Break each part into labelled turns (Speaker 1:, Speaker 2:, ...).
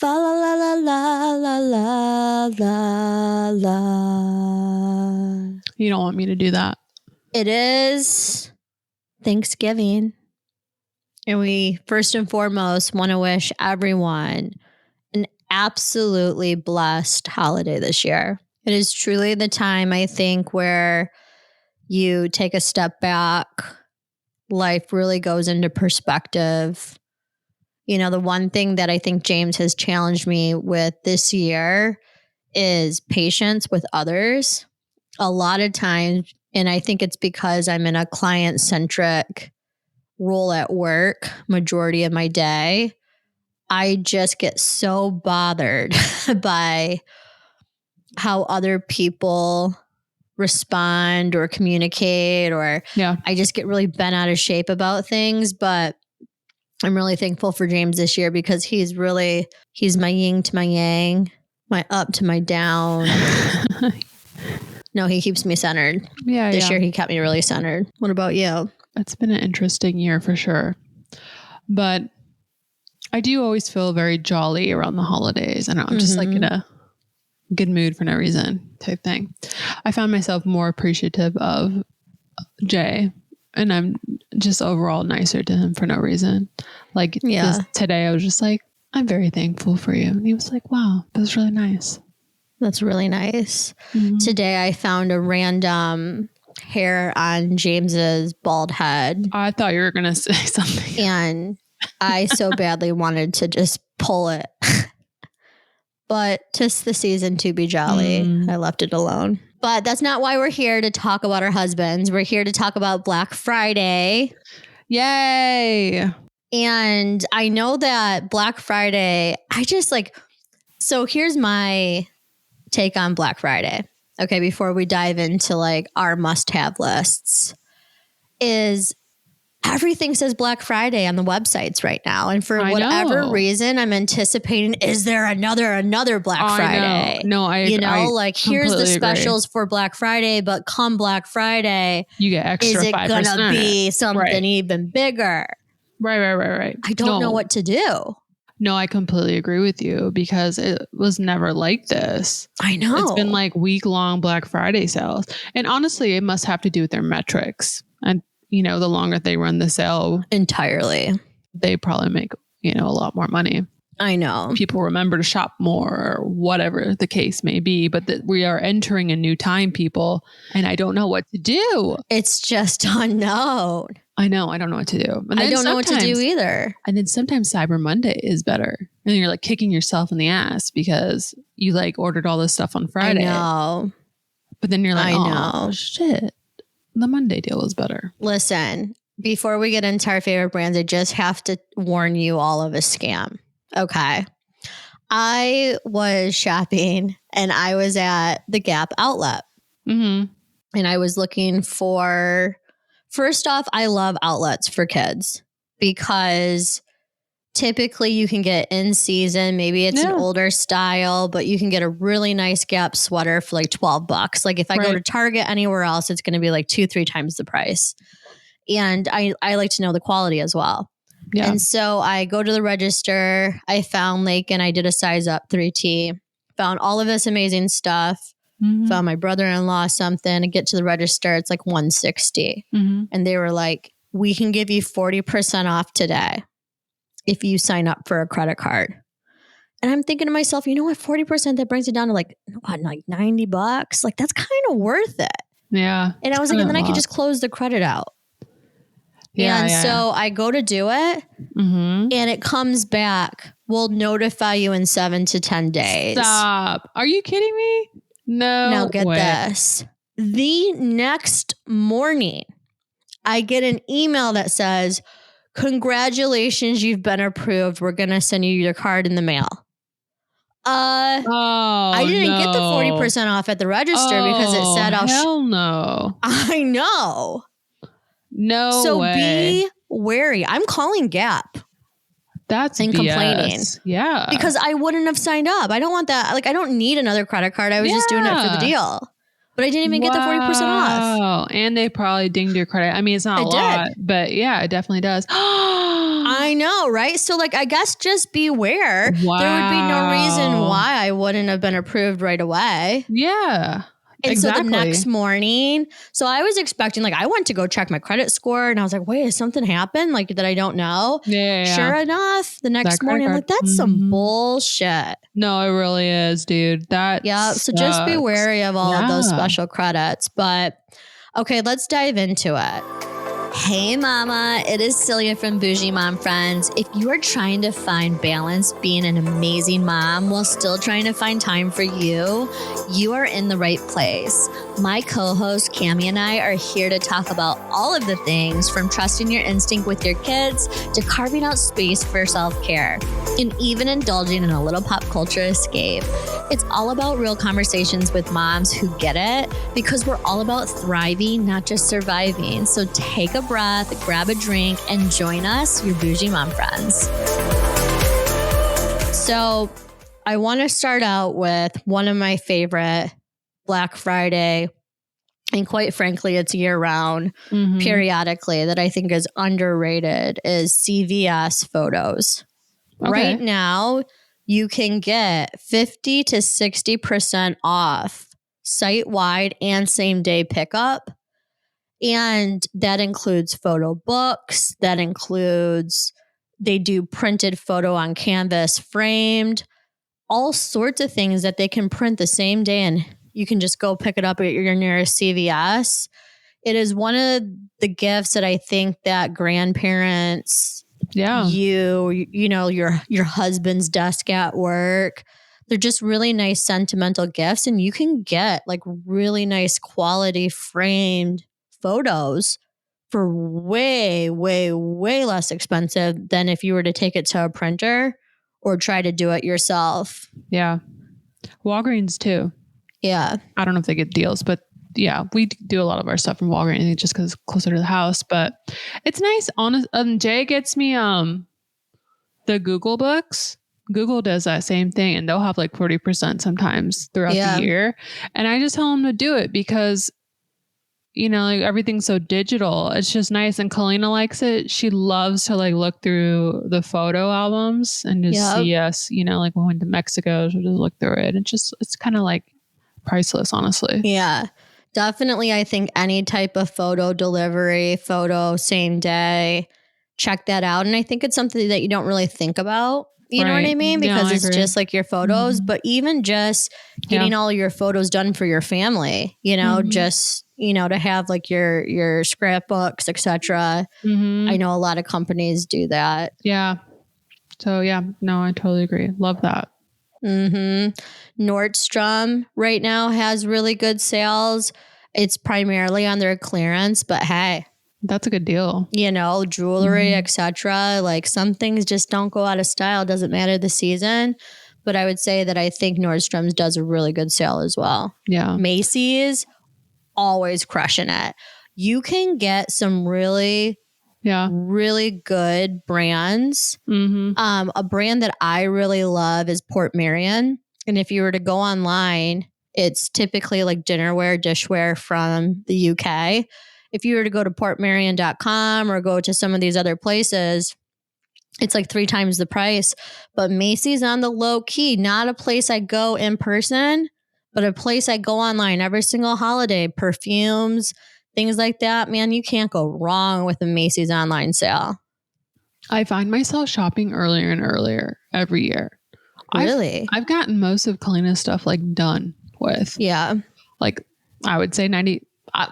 Speaker 1: La la la la la la la la.
Speaker 2: You don't want me to do that.
Speaker 1: It is Thanksgiving. And we first and foremost want to wish everyone an absolutely blessed holiday this year. It is truly the time, I think, where you take a step back. Life really goes into perspective. You know, the one thing that I think James has challenged me with this year is patience with others. A lot of times, and I think it's because I'm in a client-centric role at work majority of my day, I just get so bothered by how other people respond or communicate, or I just get really bent out of shape about things. But I'm really thankful for James this year because he's my yin to my yang, my up to my down. No, he keeps me centered. This year he kept me really centered. What about you?
Speaker 2: It's been an interesting year for sure. But I do always feel very jolly around the holidays. I know I'm just like in a good mood for no reason type thing. I found myself more appreciative of Jay, and I'm just overall nicer to him for no reason. Like today I was just like, I'm very thankful for you. And he was like, wow, that was really nice.
Speaker 1: That's really nice. Today I found a random hair on James's bald head.
Speaker 2: I thought you were going to say something.
Speaker 1: And I so badly wanted to just pull it. But 'tis the season to be jolly. I left it alone. But that's not why we're here to talk about our husbands. We're here to talk about Black Friday.
Speaker 2: Yay.
Speaker 1: And I know that Black Friday, so here's my take on Black Friday. Okay, before we dive into like our must-have lists, is everything says Black Friday on the websites right now. And for whatever reason, I'm anticipating, is there another Black Friday?
Speaker 2: No,
Speaker 1: here's the specials for Black Friday, but come Black Friday,
Speaker 2: you get extra 5%.
Speaker 1: Is it going to be something even bigger?
Speaker 2: Right.
Speaker 1: I don't know what to do.
Speaker 2: No, I completely agree with you because it was never like this.
Speaker 1: I know.
Speaker 2: It's been like week-long Black Friday sales. And honestly, it must have to do with their metrics. And, the longer they run the sale.
Speaker 1: Entirely.
Speaker 2: They probably make, a lot more money.
Speaker 1: I know.
Speaker 2: People remember to shop more or whatever the case may be. But we are entering a new time, people. And I don't know what to do.
Speaker 1: It's just unknown.
Speaker 2: I know. I don't know what to do.
Speaker 1: I don't know what to do either.
Speaker 2: And then sometimes Cyber Monday is better. And then you're like kicking yourself in the ass because you like ordered all this stuff on Friday.
Speaker 1: I know.
Speaker 2: But then you're like, oh, shit. The Monday deal was better.
Speaker 1: Listen, before we get into our favorite brands, I just have to warn you all of a scam. Okay. I was shopping and I was at the Gap outlet. And I was looking for... First off, I love outlets for kids because typically you can get in season. Maybe it's an older style, but you can get a really nice Gap sweater for like $12. Like if I go to Target anywhere else, it's going to be like 2-3 times the price. And I like to know the quality as well. Yeah. And so I go to the register. I found and I did a size up 3T, found all of this amazing stuff. Found my brother-in-law something. I get to the register. It's like $160. And they were like, we can give you 40% off today if you sign up for a credit card. And I'm thinking to myself, you know what? 40%, that brings it down to like $90. Like that's kind of worth it.
Speaker 2: Yeah.
Speaker 1: And I was like, and then I could just close the credit out. Yeah. And so I go to do it and it comes back. We'll notify you in 7 to 10 days.
Speaker 2: Stop. Are you kidding me? No.
Speaker 1: Now get this. The next morning, I get an email that says, congratulations, you've been approved. We're going to send you your card in the mail. I didn't get the 40% off at the register because it said,
Speaker 2: hell no.
Speaker 1: I know.
Speaker 2: No way.
Speaker 1: So be wary. I'm calling Gap.
Speaker 2: That's
Speaker 1: and
Speaker 2: BS.
Speaker 1: Complaining.
Speaker 2: Yeah.
Speaker 1: Because I wouldn't have signed up. I don't want that. Like, I don't need another credit card. I was just doing it for the deal. but I didn't even get the 40% off.
Speaker 2: Oh, and they probably dinged your credit. I mean, it's not a lot, but yeah, it definitely does.
Speaker 1: I know, right? So like, I guess just beware.
Speaker 2: Wow.
Speaker 1: There would be no reason why I wouldn't have been approved right away.
Speaker 2: Yeah.
Speaker 1: And
Speaker 2: exactly.
Speaker 1: so the next morning, so I was expecting, like, I went to go check my credit score and I was like, wait, has something happened? Like, that I don't know?
Speaker 2: Yeah.
Speaker 1: Sure enough, the next morning, I'm like, that's some bullshit.
Speaker 2: No, it really is, dude.
Speaker 1: So just be wary of all of those special credits. But okay, let's dive into it. Hey mama, it is Celia from Bougie Mom Friends. If you are trying to find balance being an amazing mom while still trying to find time for you, you are in the right place. My co-host Cammie and I are here to talk about all of the things from trusting your instinct with your kids to carving out space for self-care and even indulging in a little pop culture escape. It's all about real conversations with moms who get it, because we're all about thriving, not just surviving. So take a breath, grab a drink, and join us, your Bougie Mom Friends. So I want to start out with one of my favorite Black Friday, and quite frankly, it's year-round, periodically, that I think is underrated, is CVS photos. Okay. Right now, you can get 50 to 60% off site-wide and same-day pickup. And that includes photo books. That includes, they do printed photo on canvas framed, all sorts of things that they can print the same day, and you can just go pick it up at your nearest CVS. It is one of the gifts that I think that grandparents, you know, your husband's desk at work, they're just really nice sentimental gifts, and you can get like really nice quality framed photos for way, way, way less expensive than if you were to take it to a printer or try to do it yourself.
Speaker 2: Yeah. Walgreens too.
Speaker 1: Yeah.
Speaker 2: I don't know if they get deals, but yeah, we do a lot of our stuff from Walgreens just because it's closer to the house, but it's nice. Jay gets me, the Google books. Google does that same thing, and they'll have like 40% sometimes throughout the year. And I just tell them to do it because, you know, like everything's so digital. It's just nice. And Kalina likes it. She loves to like look through the photo albums and just see us, you know, like when we went to Mexico, she'll just look through it. And it's kind of like priceless, honestly.
Speaker 1: Yeah, definitely. I think any type of photo delivery, photo same day, check that out. And I think it's something that you don't really think about. You know what I mean? Because it's just like your photos, but even just getting all your photos done for your family, you know, just, you know, to have like your scrapbooks, etc. I know a lot of companies do that.
Speaker 2: Yeah. So yeah, no, I totally agree. Love that.
Speaker 1: Nordstrom right now has really good sales. It's primarily on their clearance, but hey,
Speaker 2: that's a good deal.
Speaker 1: You know, jewelry, etc. Like some things just don't go out of style. Doesn't matter the season. But I would say that I think Nordstrom's does a really good sale as well. Yeah. Macy's always crushing it. You can get some really good brands. A brand that I really love is Port Marion. And if you were to go online, it's typically like dinnerware, dishware from the UK. If you were to go to portmarion.com or go to some of these other places, it's like 3 times the price. But Macy's on the low key, not a place I go in person, but a place I go online every single holiday. Perfumes, things like that. Man, you can't go wrong with a Macy's online sale.
Speaker 2: I find myself shopping earlier and earlier every year.
Speaker 1: Really?
Speaker 2: I've gotten most of Kalina's stuff like done with. Yeah. Like I would say 90...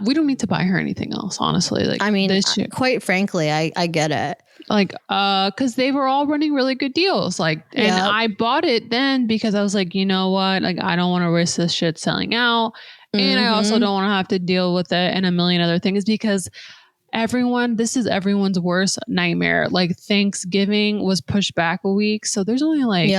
Speaker 2: we don't need to buy her anything else, honestly. Like,
Speaker 1: I mean, quite frankly, I get it.
Speaker 2: Like, cause they were all running really good deals. Like, and I bought it then because I was like, you know what? Like, I don't want to risk this shit selling out. And I also don't want to have to deal with it and a million other things because this is everyone's worst nightmare. Like Thanksgiving was pushed back a week. So there's only like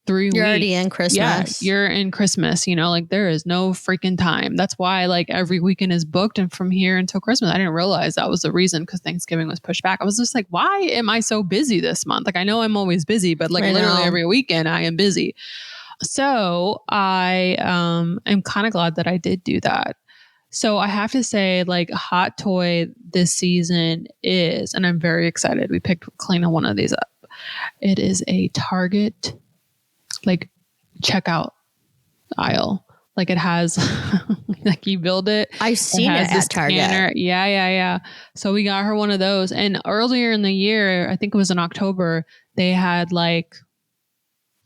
Speaker 2: 3 weeks.
Speaker 1: You're already in Christmas.
Speaker 2: Yeah, you're in Christmas, you know, like there is no freaking time. That's why like every weekend is booked and from here until Christmas. I didn't realize that was the reason because Thanksgiving was pushed back. I was just like, why am I so busy this month? Like I know I'm always busy, but like literally every weekend I am busy. So I am kind of glad that I did do that. So I have to say, like, a hot toy this season is, and I'm very excited. We picked Kalina one of these up. It is a Target, like, checkout aisle. Like, it has, like, you build it.
Speaker 1: I've seen it at Target.
Speaker 2: Scanner. Yeah. So we got her one of those. And earlier in the year, I think it was in October, they had like,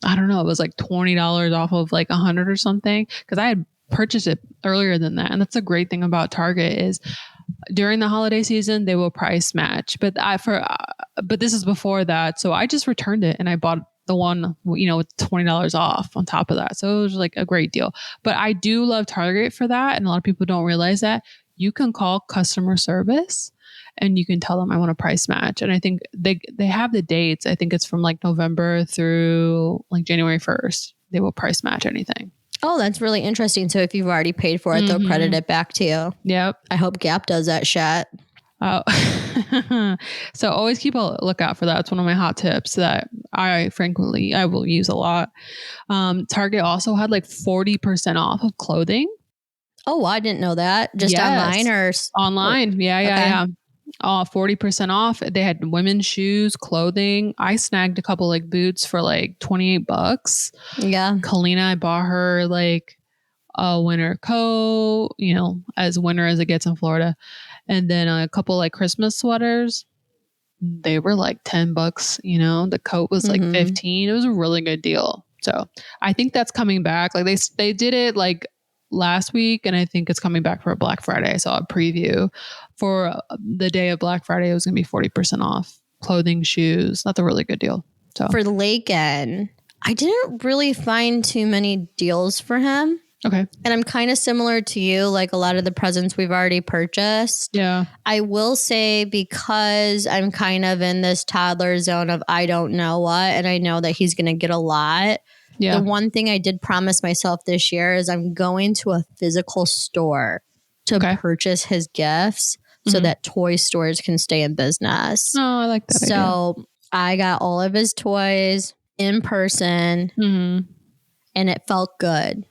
Speaker 2: I don't know, it was like $20 off of like 100 or something. Because I had purchased it earlier than that. And that's a great thing about Target is during the holiday season, they will price match. But this is before that. So I just returned it and I bought the one, with $20 off on top of that. So it was like a great deal. But I do love Target for that. And a lot of people don't realize that you can call customer service and you can tell them I want a price match. And I think they have the dates. I think it's from like November through like January 1st. They will price match anything.
Speaker 1: Oh, that's really interesting. So if you've already paid for it, they'll credit it back to you.
Speaker 2: Yep.
Speaker 1: I hope Gap does that shit.
Speaker 2: Oh, so always keep a lookout for that. It's one of my hot tips that I will use a lot. Target also had like 40% off of clothing.
Speaker 1: Oh, I didn't know that. Just online or
Speaker 2: online? Yeah. 40% off. They had women's shoes, clothing. I snagged a couple like boots for like $28.
Speaker 1: Yeah.
Speaker 2: Kalina, I bought her like a winter coat, as winter as it gets in Florida. And then a couple like Christmas sweaters. They were like $10. The coat was like 15. It was a really good deal. So I think that's coming back. Like they did it like last week, and I think it's coming back for Black Friday. I saw a preview for the day of Black Friday. It was going to be 40% off clothing, shoes. That's a really good deal. So
Speaker 1: for Laken, I didn't really find too many deals for him.
Speaker 2: Okay.
Speaker 1: And I'm kind of similar to you, like a lot of the presents we've already purchased.
Speaker 2: Yeah.
Speaker 1: I will say, because I'm kind of in this toddler zone of I don't know what, and I know that he's going to get a lot. Yeah. The one thing I did promise myself this year is I'm going to a physical store to purchase his gifts so that toy stores can stay in business.
Speaker 2: Oh, I like that
Speaker 1: So
Speaker 2: idea.
Speaker 1: I got all of his toys in person and it felt good.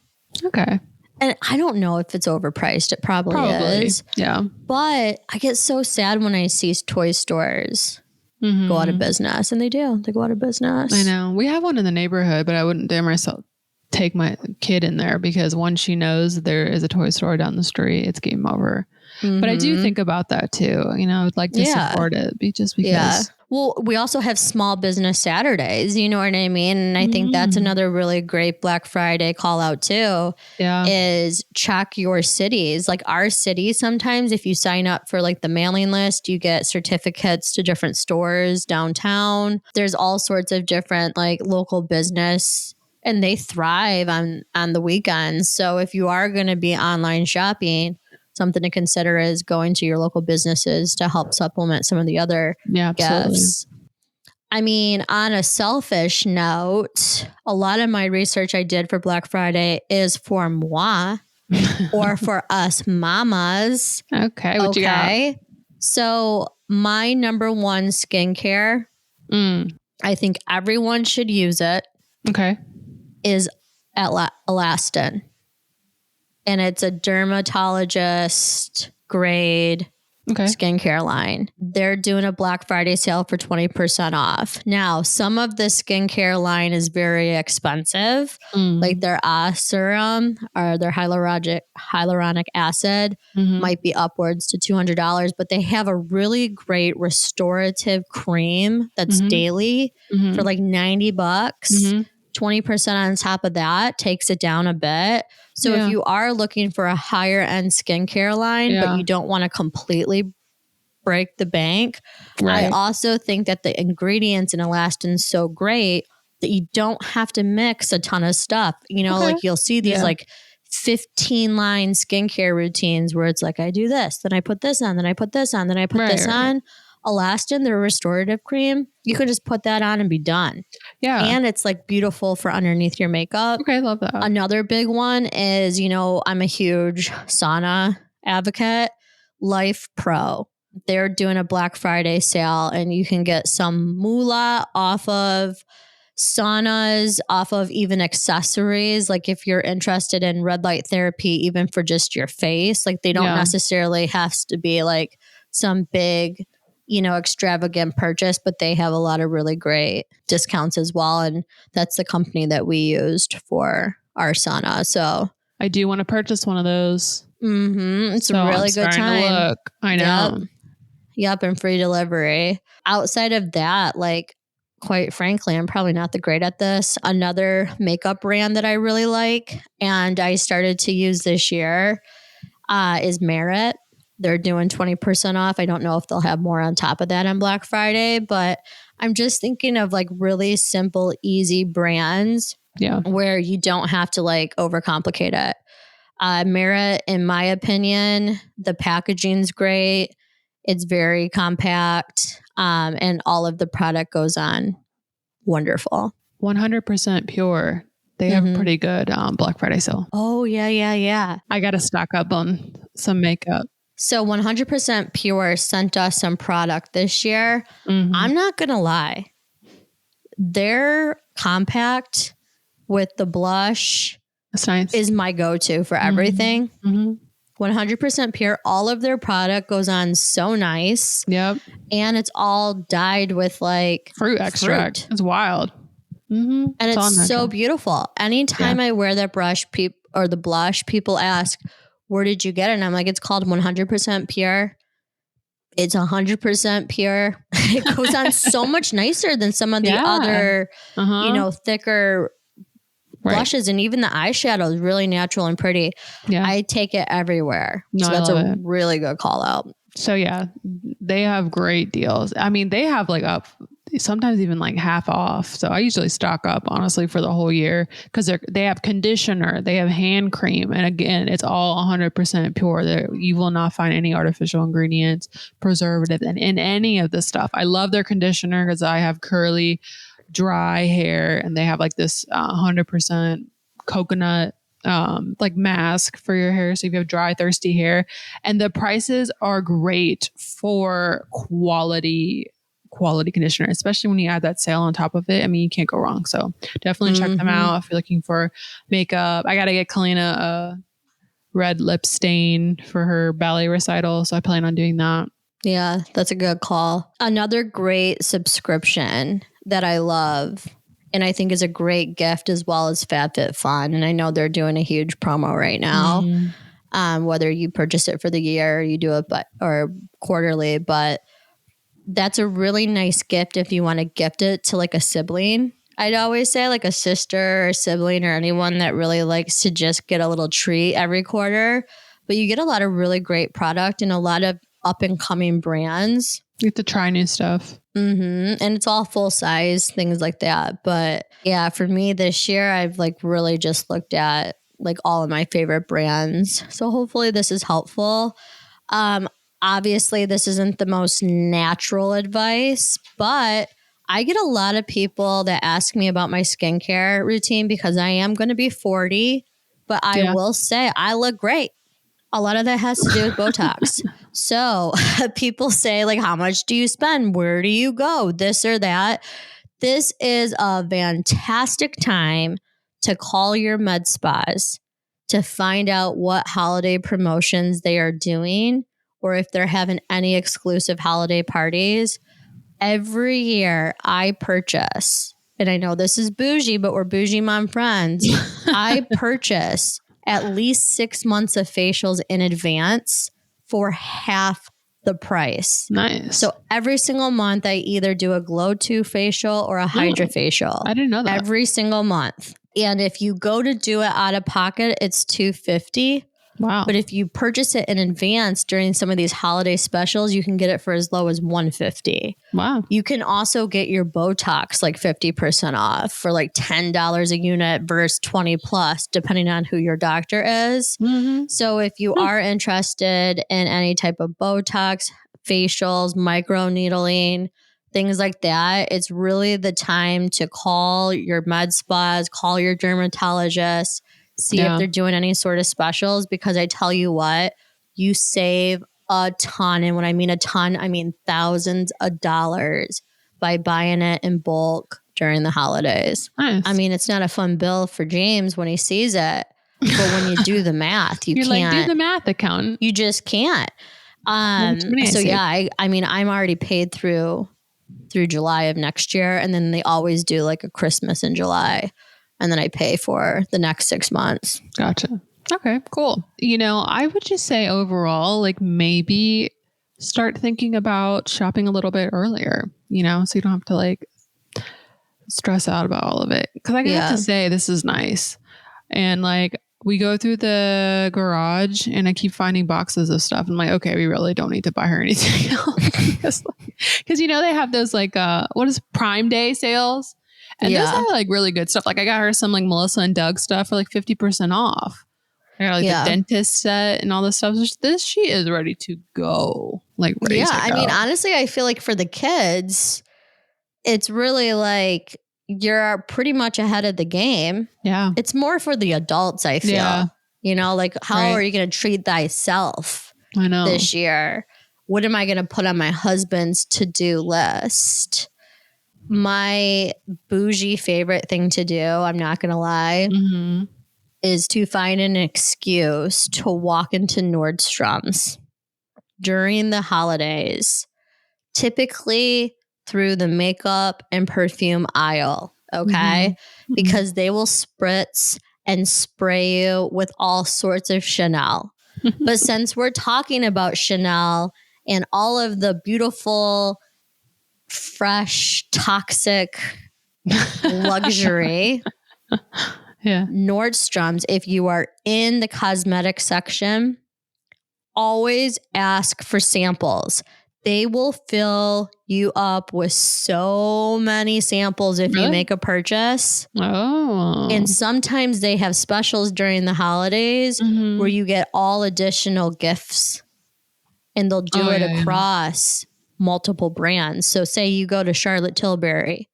Speaker 2: Okay.
Speaker 1: And I don't know if it's overpriced. It probably is.
Speaker 2: Yeah.
Speaker 1: But I get so sad when I see toy stores go out of business. And they do. They go out of business.
Speaker 2: I know. We have one in the neighborhood, but I wouldn't dare myself take my kid in there because once she knows there is a toy store down the street, it's game over. But I do think about that too. I would like to support it just because.
Speaker 1: Yeah. Well, we also have small business Saturdays, you know what I mean? And I think that's another really great Black Friday call out too. Yeah. Is check your cities. Like our city, sometimes if you sign up for like the mailing list, you get certificates to different stores downtown. There's all sorts of different like local business and they thrive on the weekends. So if you are going to be online shopping, something to consider is going to your local businesses to help supplement some of the other gifts. I mean, on a selfish note, a lot of my research I did for Black Friday is for moi or for us mamas.
Speaker 2: Okay. What you got?
Speaker 1: So my number one skincare, I think everyone should use it.
Speaker 2: Okay.
Speaker 1: Is Elastin. And it's a dermatologist grade skincare line. They're doing a Black Friday sale for 20% off. Now, some of the skincare line is very expensive, like their serum or their hyaluronic acid might be upwards to $200, but they have a really great restorative cream that's daily for like $90. 20% on top of that takes it down a bit. So if you are looking for a higher end skincare line, but you don't want to completely break the bank, I also think that the ingredients in Elastin is so great that you don't have to mix a ton of stuff. Like you'll see these like 15 line skincare routines where it's like, I do this, then I put this on, then I put this on, then I put this on. Elastin, their restorative cream, you could just put that on and be done. Yeah. And it's like beautiful for underneath your makeup.
Speaker 2: Okay, I love that.
Speaker 1: Another big one is, I'm a huge sauna advocate. Life Pro. They're doing a Black Friday sale and you can get some moolah off of saunas off of even accessories. Like if you're interested in red light therapy, even for just your face, like they don't necessarily have to be like some big, extravagant purchase, but they have a lot of really great discounts as well. And that's the company that we used for our sauna. So
Speaker 2: I do want to purchase one of those.
Speaker 1: It's a really good time.
Speaker 2: To look. I know.
Speaker 1: Yep. And free delivery. Outside of that, like, quite frankly, I'm probably not the great at this. Another makeup brand that I really like and I started to use this year is Merit. They're doing 20% off. I don't know if they'll have more on top of that on Black Friday, but I'm just thinking of like really simple, easy brands where you don't have to like overcomplicate it. Merit, in my opinion, the packaging's great. It's very compact, and all of the product goes on wonderful.
Speaker 2: 100% pure. They have pretty good Black Friday sale.
Speaker 1: Oh, yeah.
Speaker 2: I got to stock up on some makeup.
Speaker 1: So 100% Pure sent us some product this year. I'm not going to lie. Their compact with the blush
Speaker 2: That's nice.
Speaker 1: is my go-to for everything. 100% Pure. All of their product goes on so nice.
Speaker 2: Yep.
Speaker 1: And it's all dyed with like
Speaker 2: fruit extract. It's wild.
Speaker 1: And it's so beautiful. Anytime I wear that brush or the blush, people ask, where did you get it? And I'm like, it's called 100% Pure. It's 100% pure. It goes on so much nicer than some of the other, thicker blushes. And even the eyeshadow is really natural and pretty. Yeah. I take it everywhere.
Speaker 2: No,
Speaker 1: so that's a really good call out.
Speaker 2: So yeah, they have great deals. I mean, they have like sometimes even like half off. So I usually stock up honestly for the whole year because they have conditioner, they have hand cream. And again, it's all 100% pure. You will not find any artificial ingredients, preservative in any of this stuff. I love their conditioner because I have curly, dry hair and they have like this 100% coconut like mask for your hair. So if you have dry, thirsty hair, and the prices are great for quality conditioner, especially when you add that sale on top of it. I mean, you can't go wrong. So definitely check them out if you're looking for makeup. I got to get Kalina a red lip stain for her ballet recital. So I plan on doing that.
Speaker 1: Yeah, that's a good call. Another great subscription that I love and I think is a great gift as well as FabFitFun. And I know they're doing a huge promo right now. Whether you purchase it for the year or you do it or quarterly, but that's a really nice gift if you want to gift it to like a sibling. I'd always say like a sister or sibling or anyone that really likes to just get a little treat every quarter. But you get a lot of really great product and a lot of up and coming brands.
Speaker 2: You get to try new stuff.
Speaker 1: And it's all full size, things like that. But yeah, for me this year, I've like really just looked at like all of my favorite brands. So hopefully this is helpful. Obviously, this isn't the most natural advice, but I get a lot of people that ask me about my skincare routine because I am going to be 40, but I will say I look great. A lot of that has to do with Botox. So people say like, how much do you spend? Where do you go? This or that. This is a fantastic time to call your med spas to find out what holiday promotions they are doing or if they're having any exclusive holiday parties. Every year I purchase, and I know this is bougie, but we're bougie mom friends. I purchase at least 6 months of facials in advance for half the price.
Speaker 2: Nice.
Speaker 1: So every single month, I either do a Glow 2 facial or a Hydra facial.
Speaker 2: I didn't know that.
Speaker 1: Every single month. And if you go to do it out of pocket, it's $250.
Speaker 2: Wow.
Speaker 1: But if you purchase it in advance during some of these holiday specials, you can get it for as low as $150.
Speaker 2: Wow.
Speaker 1: You can also get your Botox like 50% off for like $10 a unit versus 20 plus, depending on who your doctor is. So if you are interested in any type of Botox, facials, microneedling, things like that, it's really the time to call your med spas, call your dermatologist, see if they're doing any sort of specials, because I tell you what, you save a ton. And when I mean a ton, I mean thousands of dollars by buying it in bulk during the holidays.
Speaker 2: Nice.
Speaker 1: I mean, it's not a fun bill for James when he sees it, but when you do the math, you
Speaker 2: You're
Speaker 1: can't.
Speaker 2: like, do the math, accountant.
Speaker 1: You just can't.
Speaker 2: Macy.
Speaker 1: So yeah, I mean, I'm already paid through July of next year, and then they always do like a Christmas in July, and then I pay for the next 6 months.
Speaker 2: Gotcha. Okay, cool. You know, I would just say overall, like maybe start thinking about shopping a little bit earlier, you know, so you don't have to like stress out about all of it. Cause I have to say, this is nice. And like, we go through the garage and I keep finding boxes of stuff. I'm like, okay, we really don't need to buy her anything else. Cause you know, they have those like, what is Prime Day sales? And those are like really good stuff. Like I got her some like Melissa and Doug stuff for like 50% off. I got like the dentist set and all this stuff. She is ready to go. Like ready to go.
Speaker 1: I mean, honestly, I feel like for the kids, it's really like you're pretty much ahead of the game.
Speaker 2: Yeah.
Speaker 1: It's more for the adults, I feel. Yeah. You know, like how are you going to treat thyself this year? What am I going to put on my husband's to-do list? My bougie favorite thing to do, I'm not going to lie, is to find an excuse to walk into Nordstrom's during the holidays, typically through the makeup and perfume aisle, okay? Because they will spritz and spray you with all sorts of Chanel. But since we're talking about Chanel and all of the beautiful, fresh, toxic luxury, Nordstrom's, if you are in the cosmetic section, always ask for samples. They will fill you up with so many samples if you make a purchase. And sometimes they have specials during the holidays where you get all additional gifts, and they'll do it across multiple brands. So say you go to Charlotte Tilbury,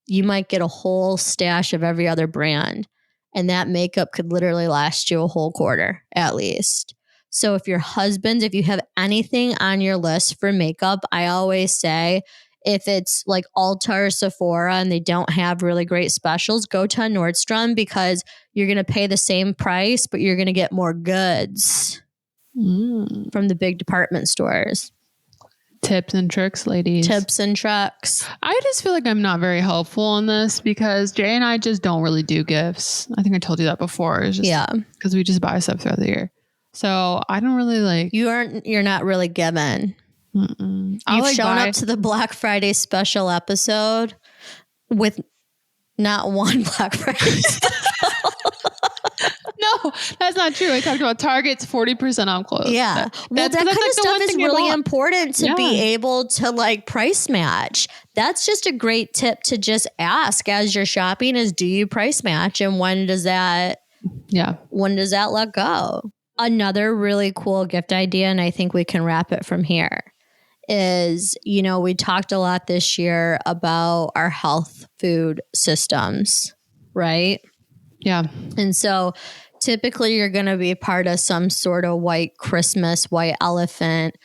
Speaker 1: you might get a whole stash of every other brand, and that makeup could literally last you a whole quarter at least. So if you have anything on your list for makeup, I always say if it's like Ulta or Sephora and they don't have really great specials, go to a Nordstrom, because you're going to pay the same price, but you're going to get more goods from the big department stores.
Speaker 2: Tips and tricks, ladies.
Speaker 1: Tips and tricks.
Speaker 2: I just feel like I'm not very helpful on this because Jay and I just don't really do gifts. I think I told you that before. It's just because we just buy stuff throughout the year. So I don't really like.
Speaker 1: You're not really given. You've shown up to the Black Friday special episode with not one Black Friday special.
Speaker 2: No, that's not true. I talked about Target's 40% off clothes.
Speaker 1: Yeah. Well, that kind of stuff is really important to be able to like price match. That's just a great tip to just ask as you're shopping is, do you price match? And when does that let go? Another really cool gift idea, and I think we can wrap it from here, is, you know, we talked a lot this year about our health food systems, right?
Speaker 2: Yeah.
Speaker 1: And so typically you're going to be part of some sort of white Christmas, white elephant,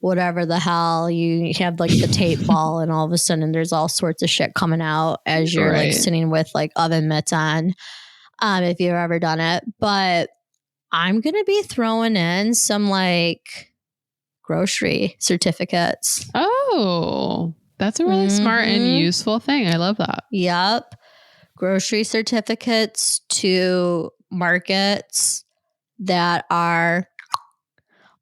Speaker 1: whatever the hell. You have like the tape ball and all of a sudden there's all sorts of shit coming out as you're like sitting with like oven mitts on, if you've ever done it. But I'm going to be throwing in some like grocery certificates.
Speaker 2: Oh, that's a really smart and useful thing. I love that.
Speaker 1: Yep. Grocery certificates to markets that are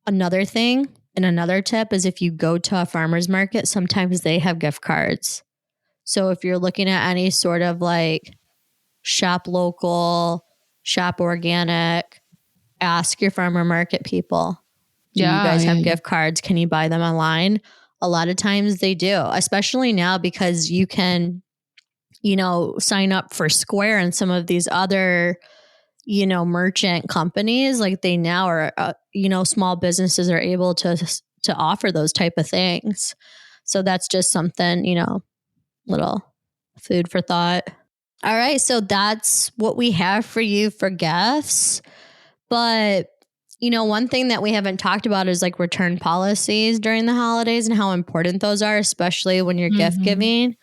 Speaker 1: another thing. And another tip is if you go to a farmer's market, sometimes they have gift cards. So if you're looking at any sort of like shop local, shop organic, ask your farmer market people. Do you guys have gift cards? Can you buy them online? A lot of times they do, especially now because you can, you know, sign up for Square and some of these other, you know, merchant companies. Like they now are, you know, small businesses are able to offer those type of things. So that's just something, you know, little food for thought. All right. So that's what we have for you for gifts. But, you know, one thing that we haven't talked about is like return policies during the holidays and how important those are, especially when you're gift giving.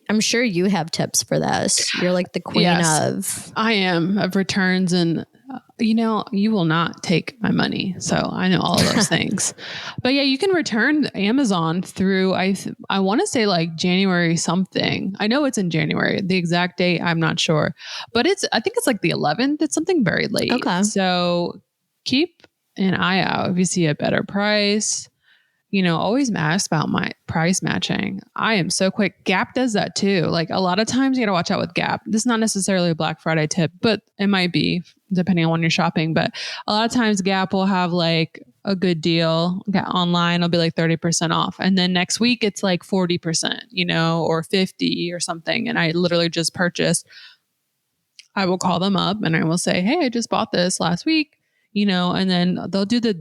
Speaker 1: I'm sure you have tips for this. You're like the queen of.
Speaker 2: I am of returns, and you will not take my money. So I know all of those things. But yeah, you can return Amazon through, I want to say like January something. I know it's in January. The exact date, I'm not sure. But I think it's like the 11th. It's something very late.
Speaker 1: Okay.
Speaker 2: So keep an eye out if you see a better price. Always ask about my price matching. I am so quick. Gap does that too. Like a lot of times you got to watch out with Gap. This is not necessarily a Black Friday tip, but it might be depending on when you're shopping. But a lot of times Gap will have like a good deal online. It'll be like 30% off. And then next week it's like 40%, or 50 or something. And I literally just purchased. I will call them up and I will say, hey, I just bought this last week. And then they'll do the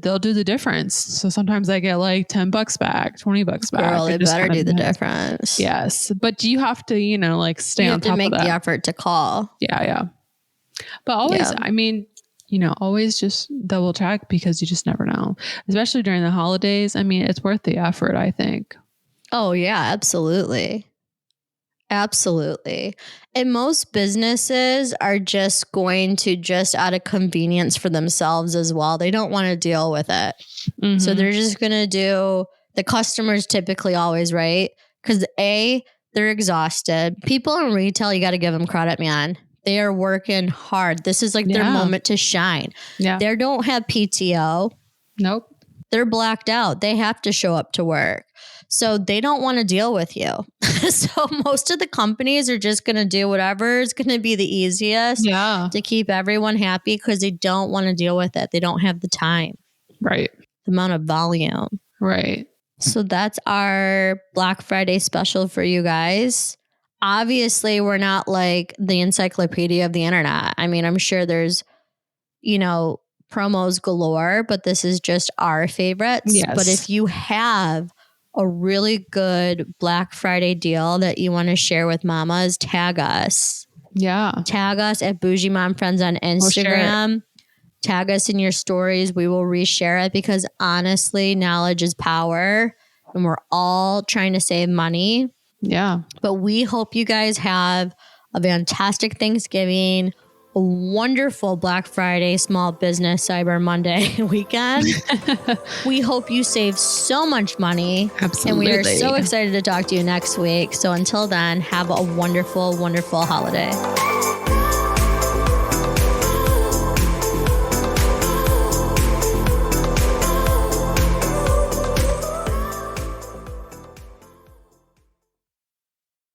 Speaker 2: difference. So sometimes I get like $10 back, $20 back.
Speaker 1: Girl, they better do the difference.
Speaker 2: Yes. But you have to, like stay on top of that.
Speaker 1: You have to make the effort to call.
Speaker 2: Yeah. But always, always just double check because you just never know, especially during the holidays. I mean, it's worth the effort, I think.
Speaker 1: Oh yeah, absolutely. Absolutely. And most businesses are just going to just out of convenience for themselves as well. They don't want to deal with it. Mm-hmm. So they're just going to do the customers typically always, right? Because they're exhausted. People in retail, you got to give them credit, man. They are working hard. This is like their moment to shine. Yeah. They don't have PTO.
Speaker 2: Nope.
Speaker 1: They're blacked out. They have to show up to work. So they don't want to deal with you. So most of the companies are just going to do whatever is going to be the easiest to keep everyone happy because they don't want to deal with it. They don't have the time.
Speaker 2: Right.
Speaker 1: The amount of volume.
Speaker 2: Right.
Speaker 1: So that's our Black Friday special for you guys. Obviously, we're not like the encyclopedia of the internet. I mean, I'm sure there's, promos galore, but this is just our favorites. Yes. But if you have a really good Black Friday deal that you want to share with mamas, tag us.
Speaker 2: Yeah.
Speaker 1: Tag us at Bougie Mom Friends on Instagram. Tag us in your stories. We will reshare it because honestly, knowledge is power and we're all trying to save money.
Speaker 2: Yeah.
Speaker 1: But we hope you guys have a fantastic Thanksgiving, a wonderful Black Friday, Small Business, Cyber Monday weekend. We hope you save so much money.
Speaker 2: Absolutely.
Speaker 1: And we are so excited to talk to you next week. So until then, have a wonderful, wonderful holiday.